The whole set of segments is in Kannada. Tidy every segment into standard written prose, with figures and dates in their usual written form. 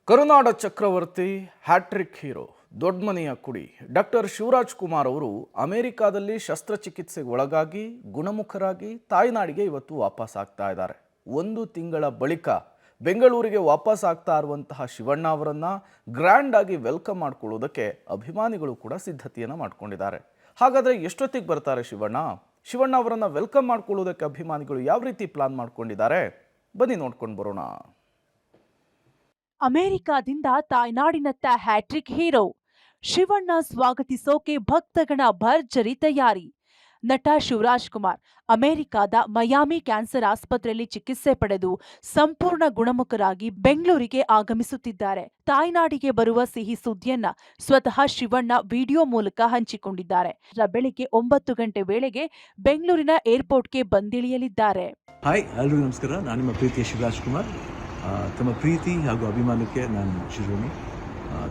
ಕರುನಾಡ ಚಕ್ರವರ್ತಿ ಹ್ಯಾಟ್ರಿಕ್ ಹೀರೋ ದೊಡ್ಡಮನೆಯ ಕುಡಿ ಡಾಕ್ಟರ್ ಶಿವರಾಜ್ ಕುಮಾರ್ ಅವರು ಅಮೆರಿಕಾದಲ್ಲಿ ಶಸ್ತ್ರಚಿಕಿತ್ಸೆಗೆ ಒಳಗಾಗಿ ಗುಣಮುಖರಾಗಿ ತಾಯ್ನಾಡಿಗೆ ಇವತ್ತು ವಾಪಸ್ ಆಗ್ತಾ ಇದ್ದಾರೆ. 1 ತಿಂಗಳ ಬಳಿಕ ಬೆಂಗಳೂರಿಗೆ ವಾಪಸ್ ಆಗ್ತಾ ಇರುವಂತಹ ಶಿವಣ್ಣ ಅವರನ್ನ ಗ್ರ್ಯಾಂಡ್ ಆಗಿ ವೆಲ್ಕಮ್ ಮಾಡ್ಕೊಳ್ಳೋದಕ್ಕೆ ಅಭಿಮಾನಿಗಳು ಕೂಡ ಸಿದ್ಧತೆಯನ್ನು ಮಾಡ್ಕೊಂಡಿದ್ದಾರೆ. ಹಾಗಾದ್ರೆ ಎಷ್ಟೊತ್ತಿಗೆ ಬರ್ತಾರೆ ಶಿವಣ್ಣ ಅವರನ್ನ ವೆಲ್ಕಮ್ ಮಾಡ್ಕೊಳ್ಳೋದಕ್ಕೆ ಅಭಿಮಾನಿಗಳು ಯಾವ ರೀತಿ ಪ್ಲಾನ್ ಮಾಡ್ಕೊಂಡಿದ್ದಾರೆ ಬನ್ನಿ ನೋಡ್ಕೊಂಡು ಬರೋಣ. ಅಮೆರಿಕಾದಿಂದ ತಾಯ್ನಾಡಿನತ್ತ ಹ್ಯಾಟ್ರಿಕ್ ಹೀರೋ ಶಿವಣ್ಣ ಸ್ವಾಗತಿಸೋಕೆ ಭಕ್ತಗಣ ಭರ್ಜರಿ ತಯಾರಿ. ನಟ ಶಿವರಾಜ್ ಕುಮಾರ್ ಅಮೆರಿಕಾದ ಮಯಾಮಿ ಕ್ಯಾನ್ಸರ್ ಆಸ್ಪತ್ರೆಯಲ್ಲಿ ಚಿಕಿತ್ಸೆ ಪಡೆದು ಸಂಪೂರ್ಣ ಗುಣಮುಖರಾಗಿ ಬೆಂಗಳೂರಿಗೆ ಆಗಮಿಸುತ್ತಿದ್ದಾರೆ. ತಾಯ್ನಾಡಿಗೆ ಬರುವ ಸಿಹಿ ಸುದ್ದಿಯನ್ನ ಸ್ವತಃ ಶಿವಣ್ಣ ವಿಡಿಯೋ ಮೂಲಕ ಹಂಚಿಕೊಂಡಿದ್ದಾರೆ. ಬೆಳಿಗ್ಗೆ 9 ಗಂಟೆ ವೇಳೆಗೆ ಬೆಂಗಳೂರಿನ ಏರ್ಪೋರ್ಟ್ಗೆ ಬಂದಿಳಿಯಲಿದ್ದಾರೆ. ಹಾಯ್, ಎಲ್ಲರಿಗೂ ನಮಸ್ಕಾರ. ನಾನು ನಿಮ್ಮ ಪ್ರೀತಿಯ ಶಿವರಾಜ್ ಕುಮಾರ್. ತಮ್ಮ ಪ್ರೀತಿ ಹಾಗೂ ಅಭಿಮಾನಕ್ಕೆ ನಾನು ಶಿರೋಮಿ.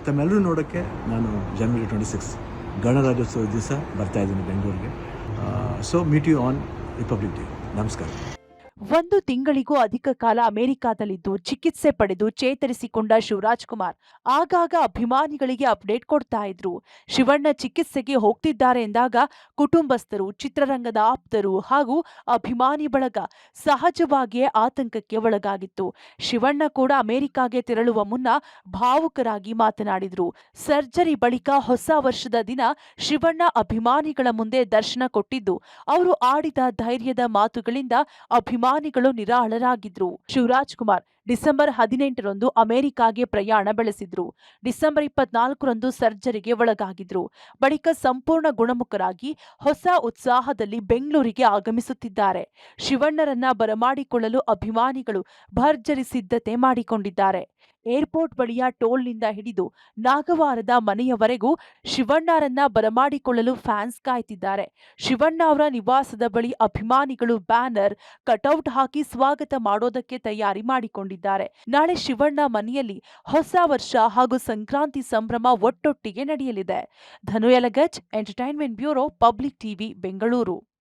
ತಮ್ಮೆಲ್ಲರೂ ನೋಡೋಕ್ಕೆ ನಾನು ಜನವರಿ 26 ಗಣರಾಜ್ಯೋತ್ಸವ ದಿವಸ ಬರ್ತಾ ಇದ್ದೀನಿ ಬೆಂಗಳೂರಿಗೆ. So meet you on republic day. ನಮಸ್ಕಾರ. 1 ತಿಂಗಳಿಗೂ ಅಧಿಕ ಕಾಲ ಅಮೆರಿಕಾದಲ್ಲಿದ್ದು ಚಿಕಿತ್ಸೆ ಪಡೆದು ಚೇತರಿಸಿಕೊಂಡ ಶಿವರಾಜ್ ಕುಮಾರ್ ಆಗಾಗ ಅಭಿಮಾನಿಗಳಿಗೆ ಅಪ್ಡೇಟ್ ಕೊಡ್ತಾ ಇದ್ರು. ಶಿವಣ್ಣ ಚಿಕಿತ್ಸೆಗೆ ಹೋಗ್ತಿದ್ದಾರೆ ಎಂದಾಗ ಕುಟುಂಬಸ್ಥರು, ಚಿತ್ರರಂಗದ ಆಪ್ತರು ಹಾಗೂ ಅಭಿಮಾನಿ ಬಳಗ ಸಹಜವಾಗಿಯೇ ಆತಂಕಕ್ಕೆ ಒಳಗಾಗಿತ್ತು. ಶಿವಣ್ಣ ಕೂಡ ಅಮೆರಿಕಾಗೆ ತೆರಳುವ ಮುನ್ನ ಭಾವುಕರಾಗಿ ಮಾತನಾಡಿದ್ರು. ಸರ್ಜರಿ ಬಳಿಕ ಹೊಸ ವರ್ಷದ ದಿನ ಶಿವಣ್ಣ ಅಭಿಮಾನಿಗಳ ಮುಂದೆ ದರ್ಶನ ಕೊಟ್ಟಿದ್ದು ಅವರು ಆಡಿದ ಧೈರ್ಯದ ಮಾತುಗಳಿಂದ ಅಭಿಮಾನಿಗಳು ನಿರಾಳರಾಗಿದ್ರು. ಶಿವರಾಜ್ ಕುಮಾರ್ ಡಿಸೆಂಬರ್ 18ರಂದು ಅಮೆರಿಕಾಗೆ ಪ್ರಯಾಣ ಬೆಳೆಸಿದ್ರು. ಡಿಸೆಂಬರ್ 24ರಂದು ಸರ್ಜರಿಗೆ ಒಳಗಾಗಿದ್ರು. ಬಳಿಕ ಸಂಪೂರ್ಣ ಗುಣಮುಖರಾಗಿ ಹೊಸ ಉತ್ಸಾಹದಲ್ಲಿ ಬೆಂಗಳೂರಿಗೆ ಆಗಮಿಸುತ್ತಿದ್ದಾರೆ. ಶಿವಣ್ಣರನ್ನ ಬರಮಾಡಿಕೊಳ್ಳಲು ಅಭಿಮಾನಿಗಳು ಭರ್ಜರಿ ಸಿದ್ಧತೆ ಮಾಡಿಕೊಂಡಿದ್ದಾರೆ. ಏರ್ಪೋರ್ಟ್ ಬಳಿಯ ಟೋಲ್ನಿಂದ ಹಿಡಿದು ನಾಗವಾರದ ಮನೆಯವರೆಗೂ ಶಿವಣ್ಣರನ್ನ ಬರಮಾಡಿಕೊಳ್ಳಲು ಫ್ಯಾನ್ಸ್ ಕಾಯ್ತಿದ್ದಾರೆ. ಶಿವಣ್ಣ ಅವರ ನಿವಾಸದ ಬಳಿ ಅಭಿಮಾನಿಗಳು ಬ್ಯಾನರ್, ಕಟೌಟ್ ಹಾಕಿ ಸ್ವಾಗತ ಮಾಡೋದಕ್ಕೆ ತಯಾರಿ ಮಾಡಿಕೊಂಡಿದ್ದಾರೆ. ನಾಳೆ ಶಿವಣ್ಣ ಮನೆಯಲ್ಲಿ ಹೊಸ ವರ್ಷ ಹಾಗೂ ಸಂಕ್ರಾಂತಿ ಸಂಭ್ರಮ ಒಟ್ಟೊಟ್ಟಿಗೆ ನಡೆಯಲಿದೆ. Dhanu Yalagaj, entertainment bureau, public TV, Bengaluru.